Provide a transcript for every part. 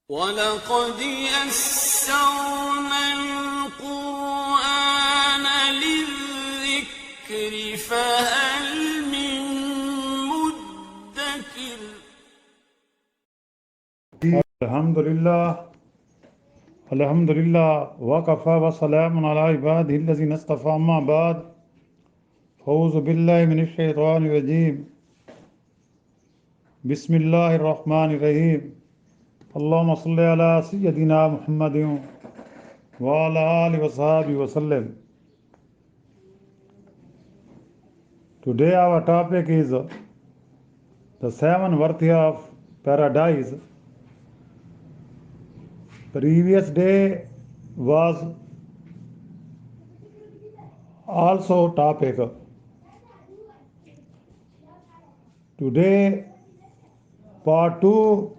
وَلَقَدْ يَسَّرْنَا الْقُرْآنَ لِلذِّكْرِ فَهَلْ مِن مُّدَّكِرٍ. Alhamdulillah wa kafa wa salamun ala ibadihi allazina istafa amma ba'd. A'udhu billahi minash shaitanir rajim. Bismillahir rahmanir rahim. Allahumma salli ala sayyidina Muhammadin wa ala alihi wa sahbihi wa sallam. Today our topic is the seven worthy of paradise. Previous day was also topic. Today part 2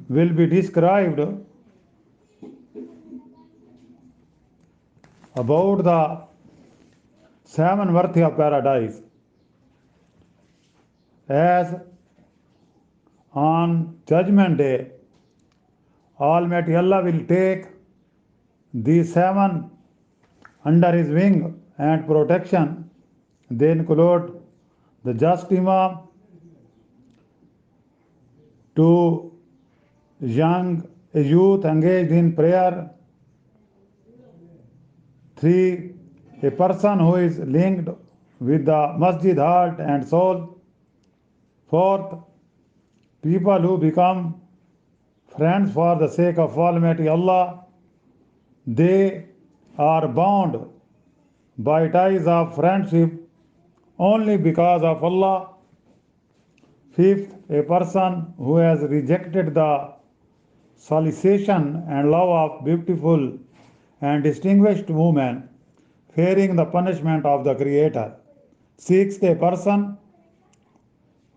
will be described about the seven worthy of paradise. As on judgment day, Almighty Allah will take these seven under his wing and protection. They include the just Imam, to young youth engaged in prayer. 3. A person who is linked with the masjid heart and soul. 4. People who become friends for the sake of Almighty Allah. They are bound by ties of friendship only because of Allah. 5th, a person who has rejected the solicitation and love of beautiful and distinguished women, fearing the punishment of the Creator. 6th, a person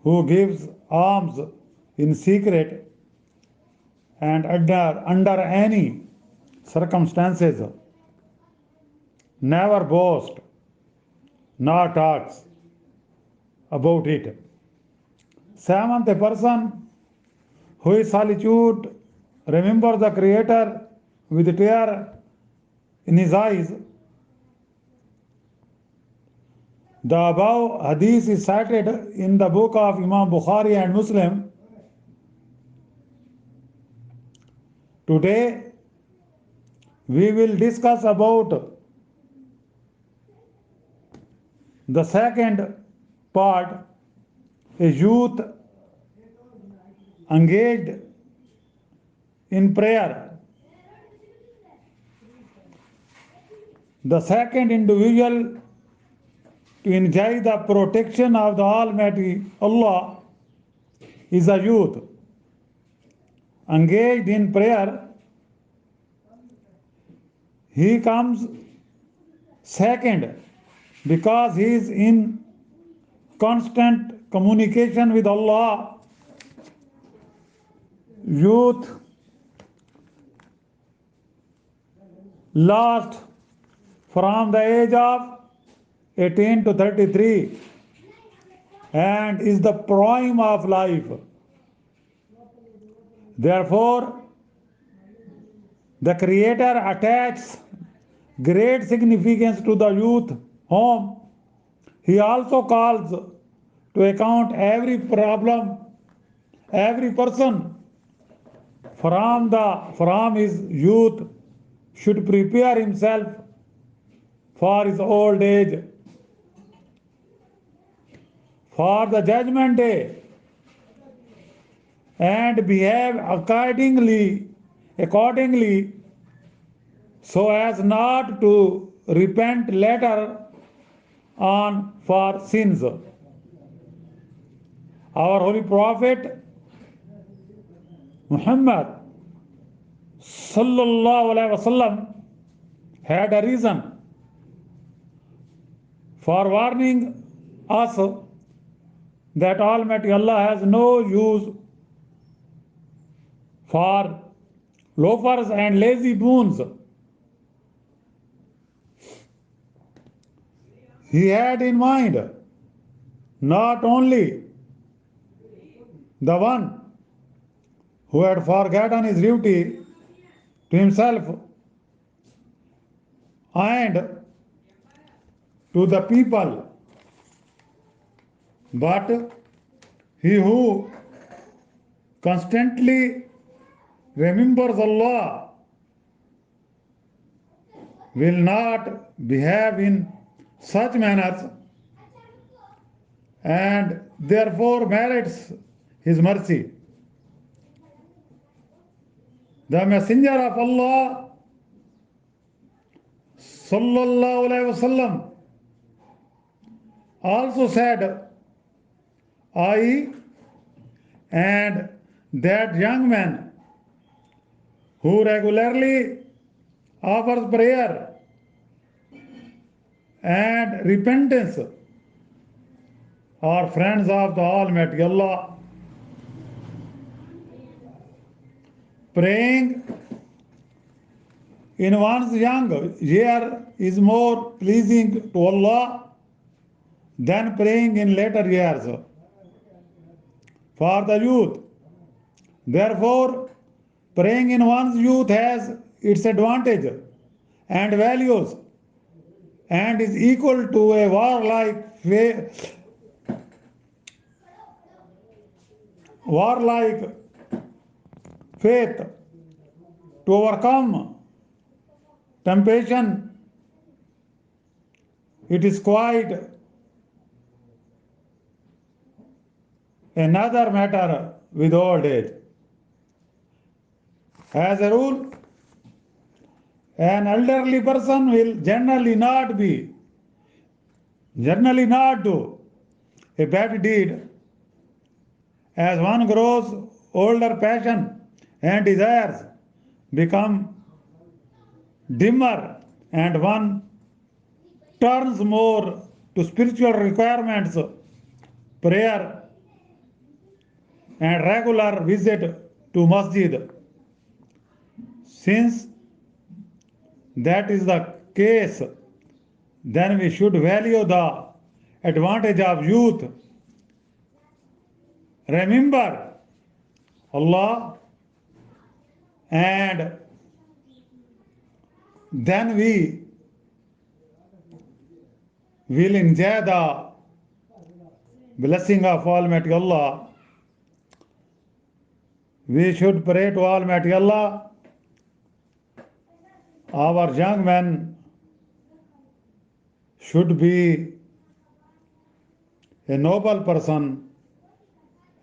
who gives alms in secret and under any circumstances, never boasts nor talks about it. 7th, a person who is solitude, remembers the Creator with a tear in his eyes. The above hadith is cited in the book of Imam Bukhari and Muslim. Today we will discuss about the second part, a youth engaged in prayer. The second individual to enjoy the protection of the Almighty Allah is a youth engaged in prayer. He comes second because he is in constant communication with Allah. Youth last from the age of 18 to 33 and is the prime of life. Therefore, the Creator attaches great significance to the youth home. He also calls to account every problem, every person from his youth should prepare himself for his old age. For the judgment day, and behave accordingly so as not to repent later on for sins. Our Holy Prophet Muhammad sallallahu alaihi wasallam had a reason for warning us that Almighty Allah has no use for loafers and lazy boons. He had in mind not only the one who had forgotten his duty to himself and to the people, but he who constantly remembers Allah will not behave in such manners and therefore merits his mercy. The Messenger of Allah sallallahu alaihi wasallam also said, I and that young man who regularly offers prayer and repentance are friends of the Almighty Allah. Praying in one's young year is more pleasing to Allah than praying in later years for the youth. Therefore, praying in one's youth has its advantage and values and is equal to a warlike faith to overcome temptation. It is quite another matter with old age. As a rule, an elderly person will generally not do a bad deed. As one grows older, passion and desires become dimmer and one turns more to spiritual requirements, prayer and regular visit to masjid. Since that is the case, then we should value the advantage of youth. Remember Allah, and then we will enjoy the blessing of Almighty Allah. We should pray to Almighty Allah. Our young men should be a noble person,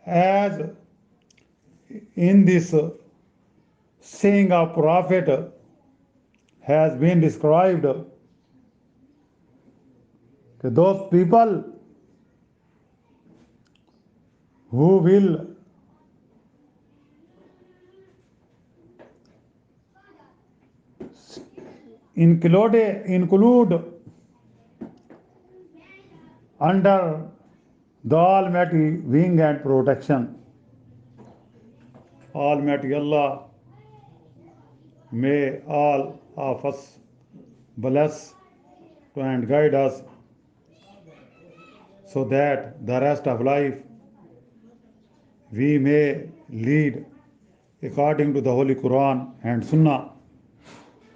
as in this saying of Prophet has been described. Those people who will include under the Almighty wing and protection. Almighty Allah may all of us bless and guide us so that the rest of life we may lead according to the Holy Quran and Sunnah.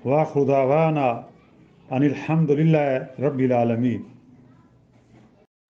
Wa akhiru da'wana anil hamdulillahi rabbil alameen.